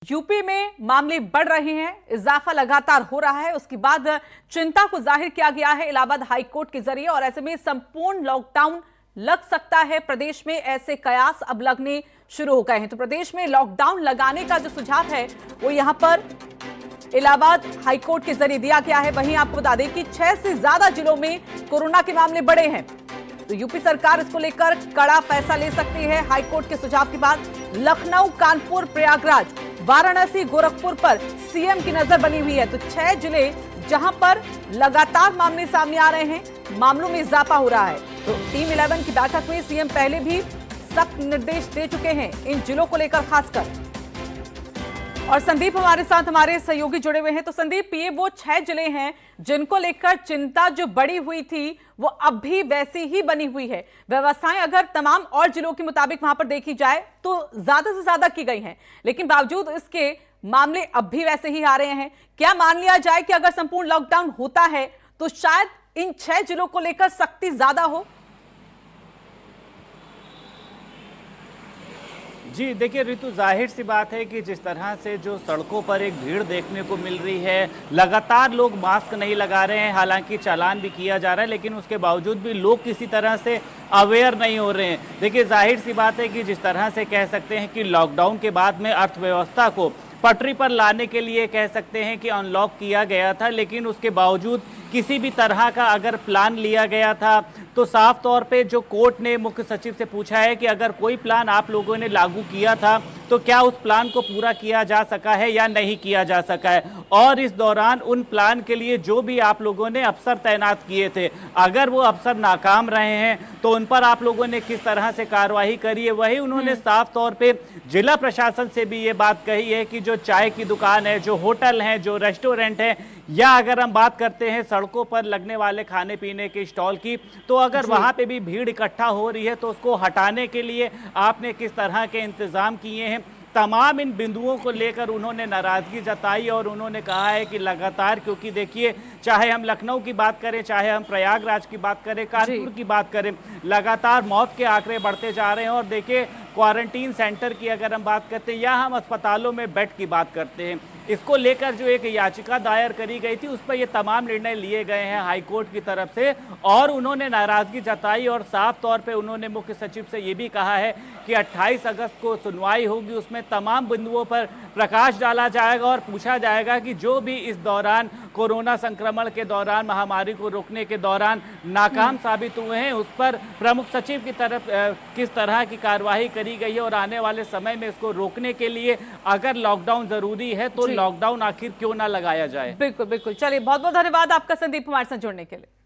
UP में मामले बढ़ रहे हैं, इजाफा लगातार हो रहा है। उसके बाद चिंता को जाहिर किया गया है इलाहाबाद हाई कोर्ट के जरिए और ऐसे में संपूर्ण लॉकडाउन लग सकता है प्रदेश में। ऐसे कयास अब लगने शुरू हो गए हैं। तो प्रदेश में लॉकडाउन लगाने का जो सुझाव है वो यहां पर इलाहाबाद हाई कोर्ट के जरिए दिया गया है। वहीं आपको बता दें कि 6 से ज्यादा जिलों में कोरोना के मामले बढ़े हैं, तो यूपी सरकार इसको लेकर कड़ा फैसला ले सकती है। हाईकोर्ट के सुझाव के बाद लखनऊ, कानपुर, प्रयागराज, वाराणसी, गोरखपुर पर सीएम की नजर बनी हुई है। तो 6 जिले जहां पर लगातार मामले सामने आ रहे हैं, मामलों में इजाफा हो रहा है। तो टीम 11 की बैठक में सीएम पहले भी सख्त निर्देश दे चुके हैं इन जिलों को लेकर खासकर। और संदीप हमारे साथ, हमारे सहयोगी जुड़े हुए हैं। तो संदीप, ये वो 6 जिले हैं जिनको लेकर चिंता जो बढ़ी हुई थी वो अब भी वैसी ही बनी हुई है। व्यवस्थाएं अगर तमाम और जिलों के मुताबिक वहां पर देखी जाए तो ज्यादा से ज्यादा की गई हैं, लेकिन बावजूद इसके मामले अब भी वैसे ही आ रहे हैं। क्या मान लिया जाए कि अगर संपूर्ण लॉकडाउन होता है तो शायद इन 6 जिलों को लेकर सख्ती ज्यादा हो? जी देखिए ऋतु, जाहिर सी बात है कि जिस तरह से जो सड़कों पर एक भीड़ देखने को मिल रही है, लगातार लोग मास्क नहीं लगा रहे हैं, हालांकि चालान भी किया जा रहा है, लेकिन उसके बावजूद भी लोग किसी तरह से अवेयर नहीं हो रहे हैं। देखिए जाहिर सी बात है कि जिस तरह से कह सकते हैं कि लॉकडाउन के बाद में अर्थव्यवस्था को पटरी पर लाने के लिए कह सकते हैं कि अनलॉक किया गया था, लेकिन उसके बावजूद किसी भी तरह का अगर प्लान लिया गया था तो साफ तौर पे जो कोर्ट ने मुख्य सचिव से पूछा है कि अगर कोई प्लान आप लोगों ने लागू किया था तो क्या उस प्लान को पूरा किया जा सका है या नहीं किया जा सका है, और इस दौरान उन प्लान के लिए जो भी आप लोगों ने अफसर तैनात किए थे, अगर वो अफसर नाकाम रहे हैं तो उन पर आप लोगों ने किस तरह से कार्रवाई करी है। वही उन्होंने साफ तौर पे जिला प्रशासन से भी ये बात कही है कि जो चाय की दुकान है, जो होटल हैं, जो रेस्टोरेंट है, या अगर हम बात करते हैं सड़कों पर लगने वाले खाने पीने के स्टॉल की, तो अगर वहां पे भी भीड़ इकट्ठा हो रही है तो उसको हटाने के लिए आपने किस तरह के इंतजाम किए हैं। तमाम इन बिंदुओं को लेकर उन्होंने नाराजगी जताई और उन्होंने कहा है कि लगातार, क्योंकि देखिए चाहे हम लखनऊ की बात करें, चाहे हम प्रयागराज की बात करें, कानपुर की बात करें, लगातार मौत के आंकड़े बढ़ते जा रहे हैं। और देखिए क्वारंटीन सेंटर की अगर हम बात करते हैं या हम अस्पतालों में बेड की बात करते हैं, इसको लेकर जो एक याचिका दायर करी गई थी उस पर ये तमाम निर्णय लिए गए हैं हाईकोर्ट की तरफ से, और उन्होंने नाराजगी जताई और साफ तौर पे उन्होंने मुख्य सचिव से ये भी कहा है कि 28 अगस्त को सुनवाई होगी, उसमें तमाम बिंदुओं पर प्रकाश डाला जाएगा और पूछा जाएगा कि जो भी इस दौरान कोरोना संक्रमण के दौरान, महामारी को रोकने के दौरान नाकाम साबित हुए हैं उस पर प्रमुख सचिव की तरफ किस तरह की कार्रवाई करी गई है, और आने वाले समय में इसको रोकने के लिए अगर लॉकडाउन जरूरी है तो लॉकडाउन आखिर क्यों ना लगाया जाए। बिल्कुल बिल्कुल, चलिए बहुत बहुत धन्यवाद आपका संदीप हमारे साथ जुड़ने के लिए।